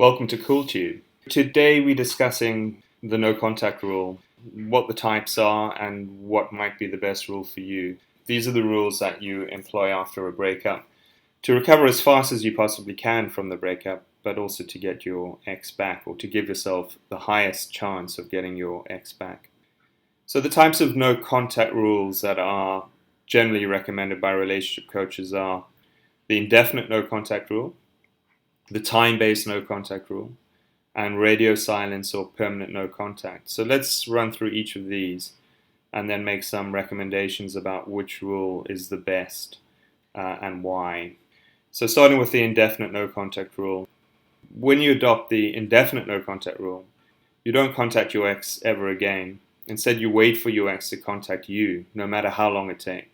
Welcome to CoolTube. Today we're discussing the no contact rule, what the types are, and what might be the best rule for you. These are the rules that you employ after a breakup to recover as fast as you possibly can from the breakup, but also to get your ex back or to give yourself the highest chance of getting your ex back. So the types of no contact rules that are generally recommended by relationship coaches are the indefinite no contact rule, the time-based no contact rule, and radio silence or permanent no contact. So let's run through each of these and then make some recommendations about which rule is the best and why. So starting with the indefinite no contact rule. When you adopt the indefinite no contact rule, you don't contact your ex ever again. Instead, you wait for your ex to contact you, no matter how long it takes.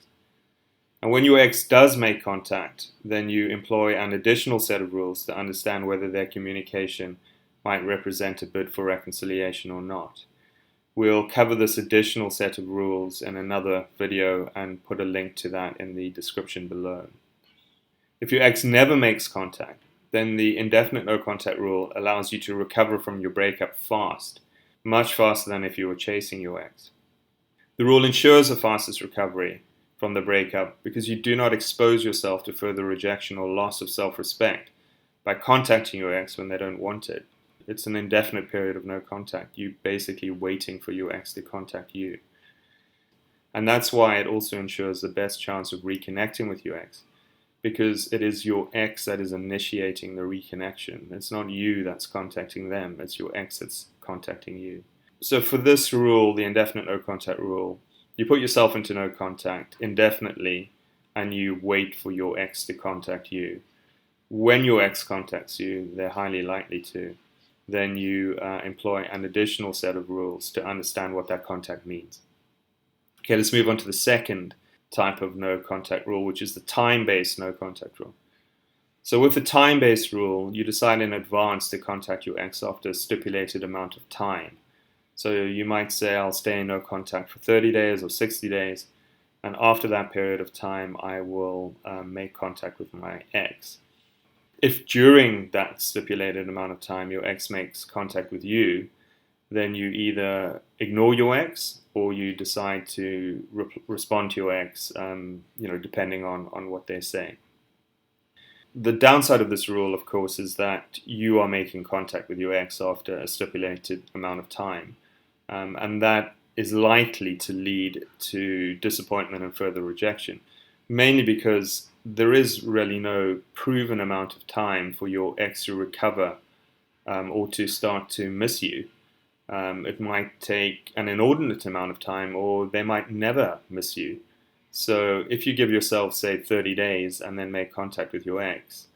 And when your ex does make contact, then you employ an additional set of rules to understand whether their communication might represent a bid for reconciliation or not. We'll cover this additional set of rules in another video and put a link to that in the description below. If your ex never makes contact, then the indefinite no contact rule allows you to recover from your breakup fast, much faster than if you were chasing your ex. The rule ensures the fastest recovery from the breakup because you do not expose yourself to further rejection or loss of self-respect by contacting your ex when they don't want it. It's an indefinite period of no contact. You're basically waiting for your ex to contact you. And that's why it also ensures the best chance of reconnecting with your ex, because it is your ex that is initiating the reconnection. It's not you that's contacting them, it's your ex that's contacting you. So for this rule, the indefinite no contact rule, you put yourself into no contact indefinitely and you wait for your ex to contact you. When your ex contacts you, they're highly likely to, then you employ an additional set of rules to understand what that contact means. Okay, let's move on to the second type of no contact rule, which is the time-based no contact rule. So with the time-based rule, you decide in advance to contact your ex after a stipulated amount of time. So you might say, I'll stay in no contact for 30 days or 60 days, and after that period of time, I will make contact with my ex. If during that stipulated amount of time your ex makes contact with you, then you either ignore your ex or you decide to respond to your ex, depending on what they say. The downside of this rule, of course, is that you are making contact with your ex after a stipulated amount of time. And that is likely to lead to disappointment and further rejection, mainly because there is really no proven amount of time for your ex to recover or to start to miss you. It might take an inordinate amount of time, or they might never miss you. So if you give yourself, say, 30 days and then make contact with your ex,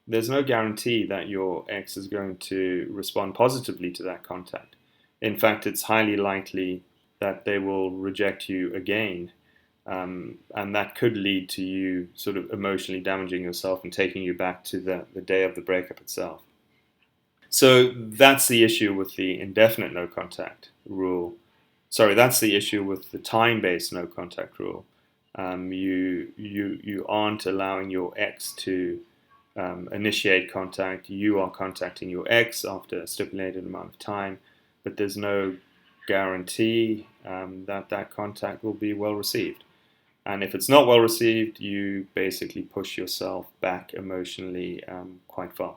there's no guarantee that your ex is going to respond positively to that contact. In fact, it's highly likely that they will reject you again, and that could lead to you sort of emotionally damaging yourself and taking you back to the day of the breakup itself. So that's the issue with the indefinite no contact rule. Sorry, that's the issue with the time-based no contact rule. You aren't allowing your ex to initiate contact. You are contacting your ex after a stipulated amount of time, but there's no guarantee that contact will be well received. And if it's not well received, you basically push yourself back emotionally quite far.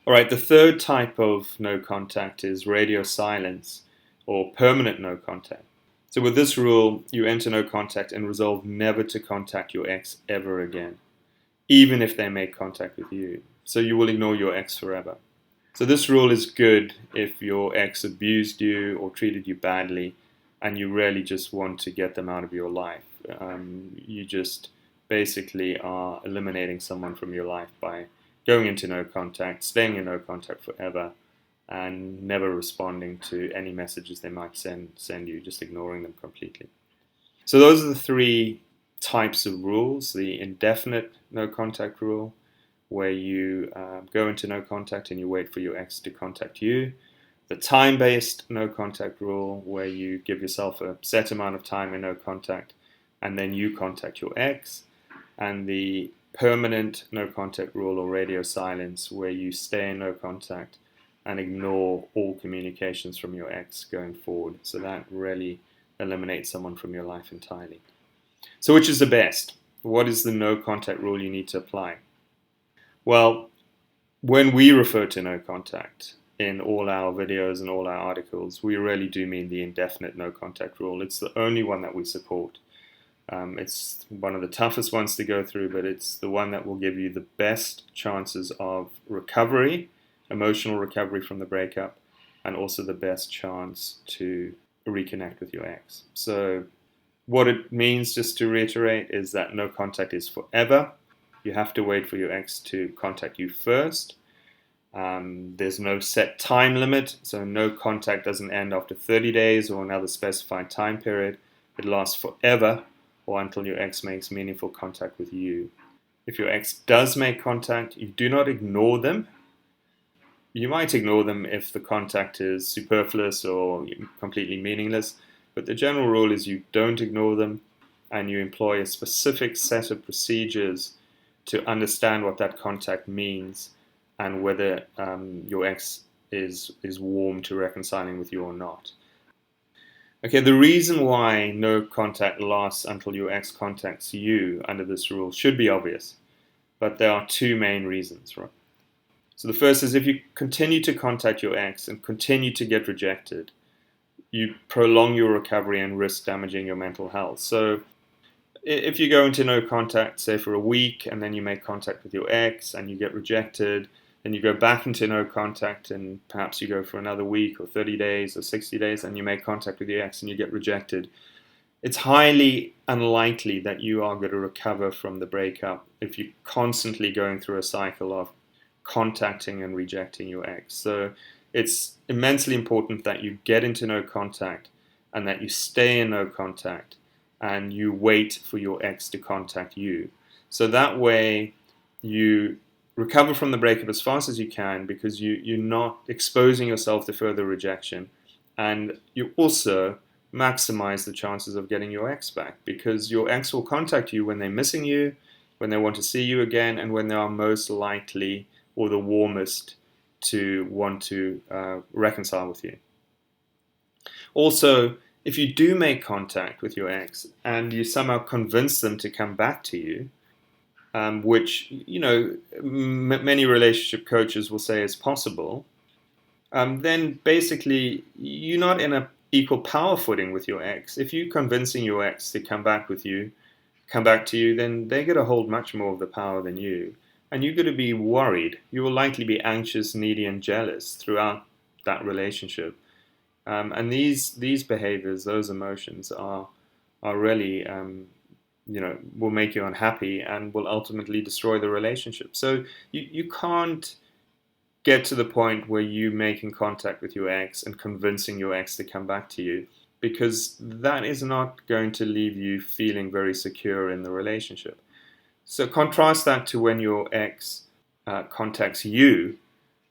All right, the third type of no contact is radio silence or permanent no contact. So with this rule, you enter no contact and resolve never to contact your ex ever again, even if they make contact with you. So you will ignore your ex forever. So this rule is good if your ex abused you or treated you badly and you really just want to get them out of your life. You just basically are eliminating someone from your life by going into no contact, staying in no contact forever, and never responding to any messages they might send you, just ignoring them completely. So those are the three types of rules: the indefinite no contact rule, where you go into no contact and you wait for your ex to contact you; the time-based no contact rule, where you give yourself a set amount of time in no contact and then you contact your ex; and the permanent no contact rule or radio silence, where you stay in no contact and ignore all communications from your ex going forward. So that really eliminates someone from your life entirely. So which is the best? What is the no contact rule you need to apply? Well, when we refer to no contact in all our videos and all our articles, we really do mean the indefinite no contact rule. It's the only one that we support. It's one of the toughest ones to go through, but it's the one that will give you the best chances of recovery, emotional recovery from the breakup, and also the best chance to reconnect with your ex. So what it means, just to reiterate, is that no contact is forever. You have to wait for your ex to contact you first. There's no set time limit, so no contact doesn't end after 30 days or another specified time period. It lasts forever or until your ex makes meaningful contact with you. If your ex does make contact, you do not ignore them. You might ignore them if the contact is superfluous or completely meaningless, but the general rule is you don't ignore them and you employ a specific set of procedures to understand what that contact means and whether your ex is warm to reconciling with you or not. Okay, the reason why no contact lasts until your ex contacts you under this rule should be obvious, but there are two main reasons, right? So the first is if you continue to contact your ex and continue to get rejected, you prolong your recovery and risk damaging your mental health. So if you go into no contact, say for a week, and then you make contact with your ex and you get rejected, then you go back into no contact and perhaps you go for another week or 30 days or 60 days and you make contact with your ex and you get rejected, it's highly unlikely that you are going to recover from the breakup if you're constantly going through a cycle of contacting and rejecting your ex. So it's immensely important that you get into no contact and that you stay in no contact and you wait for your ex to contact you. So that way you recover from the breakup as fast as you can because you're not exposing yourself to further rejection, and you also maximize the chances of getting your ex back because your ex will contact you when they're missing you, when they want to see you again, and when they are most likely or the warmest to want to reconcile with you. Also, if you do make contact with your ex and you somehow convince them to come back to you, which many relationship coaches will say is possible, then basically you're not in an equal power footing with your ex. If you're convincing your ex to come back to you, then they're going to hold much more of the power than you, and you're going to be worried. You will likely be anxious, needy, and jealous throughout that relationship. And these behaviors, those emotions, are really will make you unhappy and will ultimately destroy the relationship. So you can't get to the point where you making contact with your ex and convincing your ex to come back to you, because that is not going to leave you feeling very secure in the relationship. So contrast that to when your ex contacts you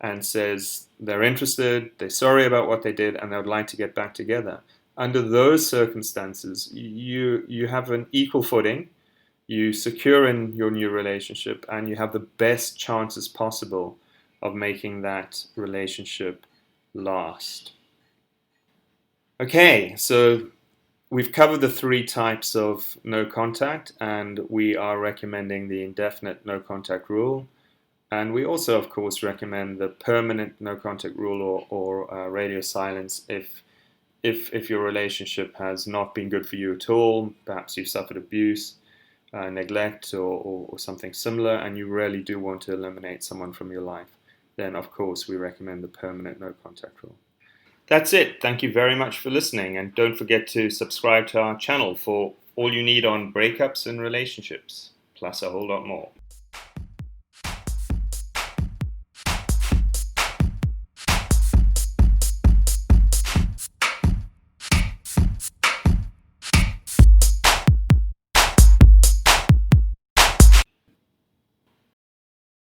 and says they're interested, they're sorry about what they did, and they would like to get back together. Under those circumstances, you have an equal footing, you secure in your new relationship, and you have the best chances possible of making that relationship last. Okay, so we've covered the three types of no contact, and we are recommending the indefinite no contact rule. And we also, of course, recommend the permanent no contact rule or radio silence if your relationship has not been good for you at all. Perhaps you've suffered abuse, neglect, or something similar, and you really do want to eliminate someone from your life. Then, of course, we recommend the permanent no contact rule. That's it. Thank you very much for listening, and don't forget to subscribe to our channel for all you need on breakups and relationships, plus a whole lot more.